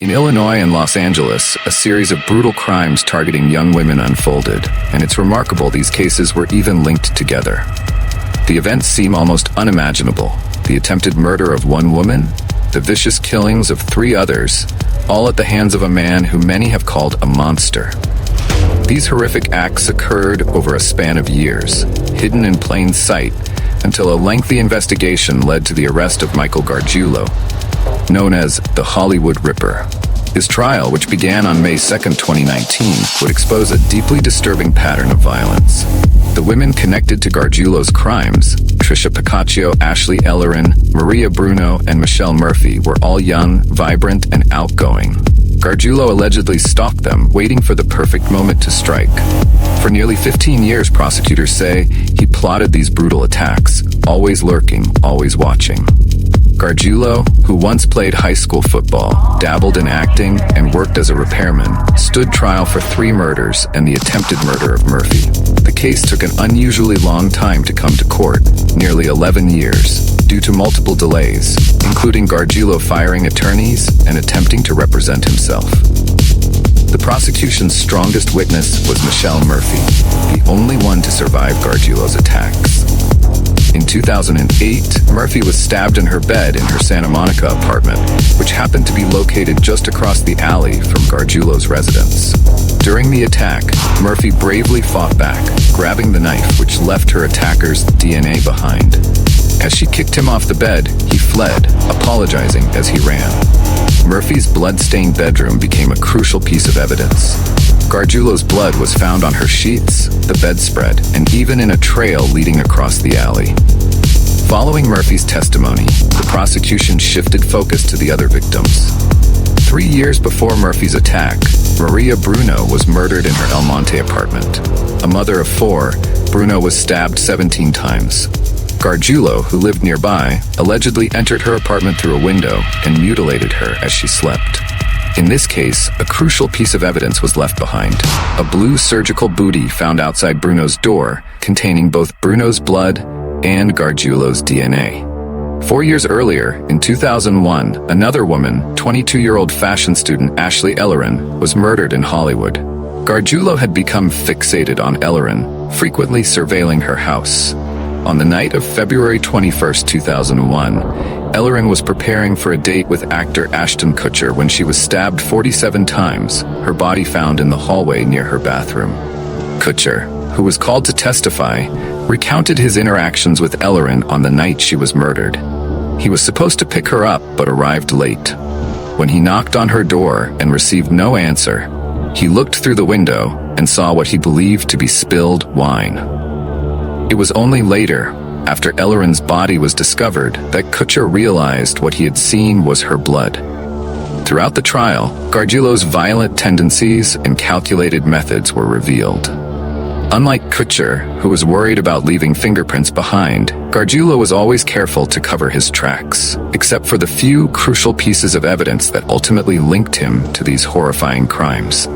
In Illinois and Los Angeles, a series of brutal crimes targeting young women unfolded, and it's remarkable these cases were even linked together. The events seem almost unimaginable. The attempted murder of one woman, the vicious killings of 3 others, all at the hands of a man who many have called a monster. These horrific acts occurred over a span of years, hidden in plain sight, until a lengthy investigation led to the arrest of Michael Gargiulo, known as the Hollywood Ripper. His trial, which began on May 2, 2019, would expose a deeply disturbing pattern of violence. The women connected to Gargiulo's crimes, Tricia Pacaccio, Ashley Ellerin, Maria Bruno, and Michelle Murphy, were all young, vibrant, and outgoing. Gargiulo allegedly stalked them, waiting for the perfect moment to strike. For nearly 15 years, prosecutors say, he plotted these brutal attacks, always lurking, always watching. Gargiulo, who once played high school football, dabbled in acting, and worked as a repairman, stood trial for 3 murders and the attempted murder of Murphy. The case took an unusually long time to come to court, nearly 11 years, due to multiple delays, including Gargiulo firing attorneys and attempting to represent himself. The prosecution's strongest witness was Michelle Murphy, the only one to survive Gargiulo's attacks. In 2008, Murphy was stabbed in her bed in her Santa Monica apartment, which happened to be located just across the alley from Gargiulo's residence. During the attack, Murphy bravely fought back, grabbing the knife which left her attacker's DNA behind. As she kicked him off the bed, he fled, apologizing as he ran. Murphy's blood-stained bedroom became a crucial piece of evidence. Gargiulo's blood was found on her sheets, the bedspread, and even in a trail leading across the alley. Following Murphy's testimony, the prosecution shifted focus to the other victims. 3 years before Murphy's attack, Maria Bruno was murdered in her El Monte apartment. A mother of 4, Bruno was stabbed 17 times. Gargiulo, who lived nearby, allegedly entered her apartment through a window and mutilated her as she slept. In this case, a crucial piece of evidence was left behind. A blue surgical bootie found outside Bruno's door, containing both Bruno's blood and Gargiulo's DNA. 4 years earlier, in 2001, another woman, 22-year-old fashion student Ashley Ellerin, was murdered in Hollywood. Gargiulo had become fixated on Ellerin, frequently surveilling her house. On the night of February 21, 2001, Ellerin was preparing for a date with actor Ashton Kutcher when she was stabbed 47 times, her body found in the hallway near her bathroom. Kutcher, who was called to testify, recounted his interactions with Ellerin on the night she was murdered. He was supposed to pick her up but arrived late. When he knocked on her door and received no answer, he looked through the window and saw what he believed to be spilled wine. It was only later, after Ellerin's body was discovered, that Kutcher realized what he had seen was her blood. Throughout the trial, Gargiulo's violent tendencies and calculated methods were revealed. Unlike Kutcher, who was worried about leaving fingerprints behind, Gargiulo was always careful to cover his tracks, except for the few crucial pieces of evidence that ultimately linked him to these horrifying crimes.